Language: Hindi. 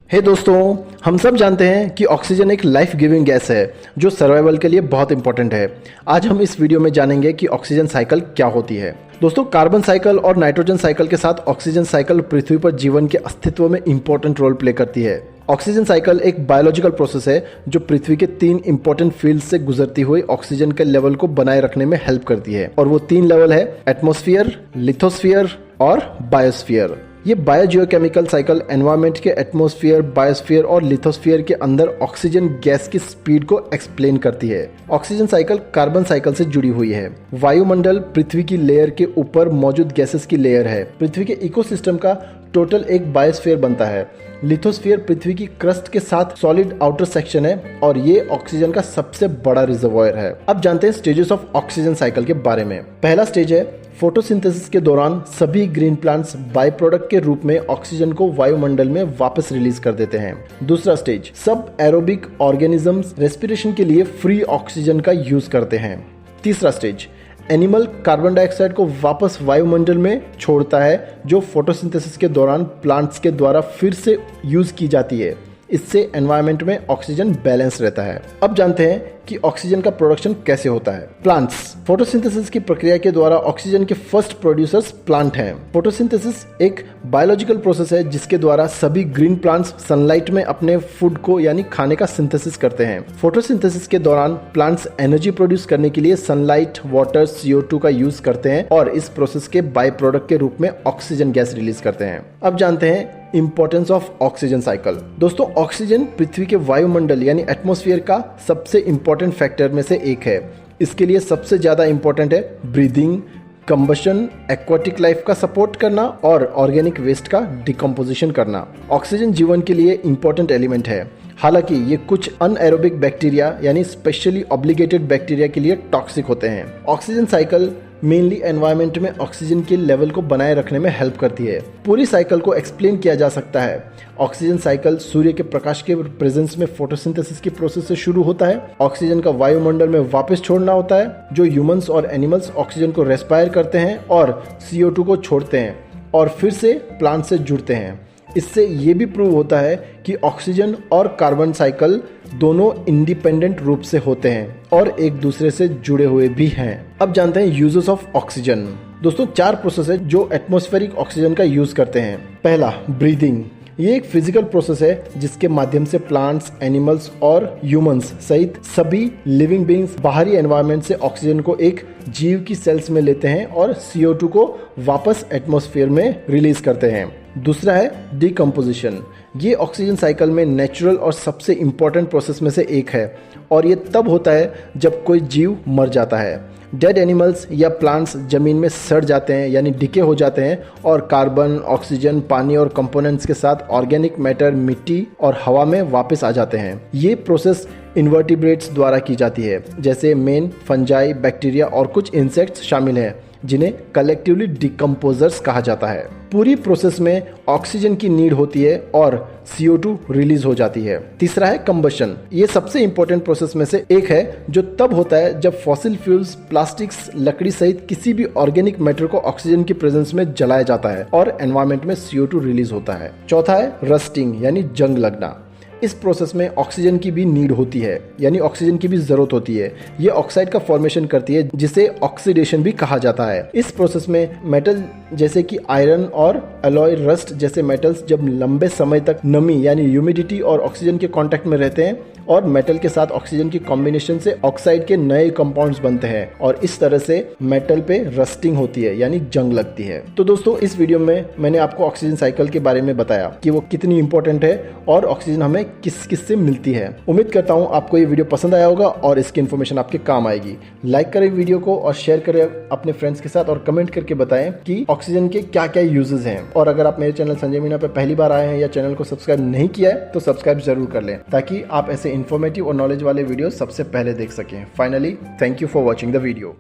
हे दोस्तों, हम सब जानते हैं कि ऑक्सीजन एक लाइफ गिविंग गैस है जो सर्वाइवल के लिए बहुत इंपॉर्टेंट है। आज हम इस वीडियो में जानेंगे कि ऑक्सीजन साइकिल क्या होती है। दोस्तों, कार्बन साइकिल और नाइट्रोजन साइकिल के साथ ऑक्सीजन साइकिल पृथ्वी पर जीवन के अस्तित्व में इंपॉर्टेंट रोल प्ले करती है। ऑक्सीजन साइकिल एक बायोलॉजिकल प्रोसेस है जो पृथ्वी के 3 इंपॉर्टेंट फील्ड से गुजरती हुई ऑक्सीजन के लेवल को बनाए रखने में हेल्प करती है, और वो 3 लेवल है: एटमॉस्फेयर, लिथोस्फीयर और बायोस्फीयर। ये बायोजियोकेमिकल साइकिल एनवायरनमेंट के एटमॉस्फेयर, बायोस्फीयर और लिथोस्फीयर के अंदर ऑक्सीजन गैस की स्पीड को एक्सप्लेन करती है। ऑक्सीजन साइकिल कार्बन साइकिल से जुड़ी हुई है। वायुमंडल पृथ्वी की लेयर के ऊपर मौजूद गैसेस की लेयर है। पृथ्वी के इकोसिस्टम का टोटल एक बायोस्फीयर बनता है। लिथोस्फीयर पृथ्वी की क्रस्ट के साथ सॉलिड आउटर सेक्शन है और ये ऑक्सीजन का सबसे बड़ा रिजर्वॉयर है। अब जानते हैं स्टेजेस ऑफ ऑक्सीजन साइकिल के बारे में। पहला स्टेज है फोटोसिंथेसिस के दौरान सभी ग्रीन प्लांट्स बाय प्रोडक्ट के रूप में ऑक्सीजन को वायुमंडल में वापस रिलीज कर देते हैं। दूसरा स्टेज सब एरोबिक ऑर्गेनिजम्स रेस्पिरेशन के लिए फ्री ऑक्सीजन का यूज करते हैं। तीसरा स्टेज एनिमल कार्बन डाइऑक्साइड को वापस वायुमंडल में छोड़ता है जो फोटोसिंथेसिस के दौरान प्लांट्स के द्वारा फिर से यूज की जाती है। इससे एनवायरनमेंट में ऑक्सीजन बैलेंस रहता है। अब जानते हैं कि ऑक्सीजन का प्रोडक्शन कैसे होता है। प्लांट्स फोटोसिंथेसिस की प्रक्रिया के द्वारा ऑक्सीजन के फर्स्ट प्रोड्यूसर्स प्लांट हैं। फोटोसिंथेसिस एक बायोलॉजिकल प्रोसेस है जिसके द्वारा सभी ग्रीन प्लांट्स सनलाइट में अपने फूड को यानी खाने का सिंथेसिस करते हैं। फोटोसिंथेसिस के दौरान प्लांट्स एनर्जी प्रोड्यूस करने के लिए सनलाइट, वाटर, CO2 का यूज करते हैं और इस प्रोसेस के बाय प्रोडक्ट के रूप में ऑक्सीजन गैस रिलीज करते हैं। अब जानते हैं इंपॉर्टेंस ऑफ ऑक्सीजन साइकिल। दोस्तों, ऑक्सीजन पृथ्वी के वायुमंडल यानी एटमॉस्फेयर का सबसे इंपॉर्टेंट फैक्टर में से एक है। इसके लिए सबसे ज्यादा इंपॉर्टेंट है ब्रीदिंग, कंबशन, एक्वाटिक लाइफ का सपोर्ट करना और ऑर्गेनिक वेस्ट का डिकम्पोजिशन करना। ऑक्सीजन जीवन के लिए इंपॉर्टेंट एलिमेंट है। हालांकि ये कुछ अनएरोबिक बैक्टीरिया यानी स्पेशली ऑब्लिगेटेड बैक्टीरिया के लिए टॉक्सिक होते हैं। ऑक्सीजन साइकिल मेनली एनवायरनमेंट में ऑक्सीजन के लेवल को बनाए रखने में हेल्प करती है। पूरी साइकिल को एक्सप्लेन किया जा सकता है। ऑक्सीजन साइकिल सूर्य के प्रकाश के प्रेजेंस में फोटोसिंथेसिस की प्रोसेस से शुरू होता है। ऑक्सीजन का वायुमंडल में वापस छोड़ना होता है जो ह्यूमंस और एनिमल्स ऑक्सीजन को रेस्पायर करते हैं और CO2 को छोड़ते हैं और फिर से प्लांट से जुड़ते हैं। इससे ये भी प्रूव होता है कि ऑक्सीजन और कार्बन साइकिल दोनों इंडिपेंडेंट रूप से होते हैं और एक दूसरे से जुड़े हुए भी हैं। अब जानते हैं यूजेस ऑफ ऑक्सीजन। दोस्तों, 4 प्रोसेस है जो एटमॉस्फेरिक ऑक्सीजन का यूज करते हैं। पहला, ब्रीदिंग। ये एक फिजिकल प्रोसेस है जिसके माध्यम से प्लांट्स, एनिमल्स और ह्यूमंस सहित सभी लिविंग बीइंग्स बाहरी एनवायरनमेंट से ऑक्सीजन को एक जीव की सेल्स में लेते हैं और CO2 को वापस एटमॉस्फेयर में रिलीज करते हैं। दूसरा है डिकम्पोजिशन। ये ऑक्सीजन साइकिल में नेचुरल और सबसे इंपॉर्टेंट प्रोसेस में से एक है और ये तब होता है जब कोई जीव मर जाता है। डेड एनिमल्स या प्लांट्स जमीन में सड़ जाते हैं यानी डिके हो जाते हैं और कार्बन, ऑक्सीजन, पानी और कंपोनेंट्स के साथ ऑर्गेनिक मैटर मिट्टी और हवा में वापस आ जाते हैं। ये प्रोसेस इन्वर्टिब्रेट्स द्वारा की जाती है, जैसे मेन, फंजाई, बैक्टीरिया और कुछ इंसेक्ट्स शामिल हैं जिन्हें कलेक्टिवली डिकम्पोजर्स कहा जाता है। पूरी प्रोसेस में ऑक्सीजन की नीड होती है और CO2 रिलीज हो जाती है। तीसरा है कंबशन। ये सबसे इंपॉर्टेंट प्रोसेस में से एक है जो तब होता है जब फॉसिल फ्यूल्स, प्लास्टिक्स, लकड़ी सहित किसी भी ऑर्गेनिक मैटर को ऑक्सीजन की प्रेजेंस में जलाया जाता है और एनवायरनमेंट में CO2 रिलीज होता है। चौथा है रस्टिंग यानी जंग लगना। इस प्रोसेस में ऑक्सीजन की भी नीड होती है यानी ऑक्सीजन की भी जरूरत होती है। ये ऑक्साइड का फॉर्मेशन करती है जिसे ऑक्सीडेशन भी कहा जाता है। इस प्रोसेस में मेटल जैसे कि आयरन और अलॉय रस्ट जैसे मेटल्स जब लंबे समय तक नमी यानी ह्यूमिडिटी और ऑक्सीजन के कांटेक्ट में रहते हैं और मेटल के साथ ऑक्सीजन की कॉम्बिनेशन से ऑक्साइड के नए कंपाउंड्स बनते हैं और इस तरह से मेटल पे रस्टिंग होती है यानी जंग लगती है। तो दोस्तों, इस वीडियो में मैंने आपको ऑक्सीजन साइकिल के बारे में बताया कि वो कितनी इंपॉर्टेंट है और ऑक्सीजन हमें किस किस से मिलती है। उम्मीद करता हूँ आपको ये वीडियो पसंद आया होगा और इसकी इन्फॉर्मेशन आपके काम आएगी। लाइक करें वीडियो को और शेयर करें अपने फ्रेंड्स के साथ और कमेंट करके बताएं कि ऑक्सीजन के क्या क्या यूजेस हैं। और अगर आप मेरे चैनल संजय मीना पे पहली बार आए हैं या चैनल को सब्सक्राइब नहीं किया है तो सब्सक्राइब जरूर कर लें ताकि आप ऐसे इन्फॉर्मेटिव और नॉलेज वाले वीडियो सबसे पहले देख सकें। Finally, thank you for watching the video.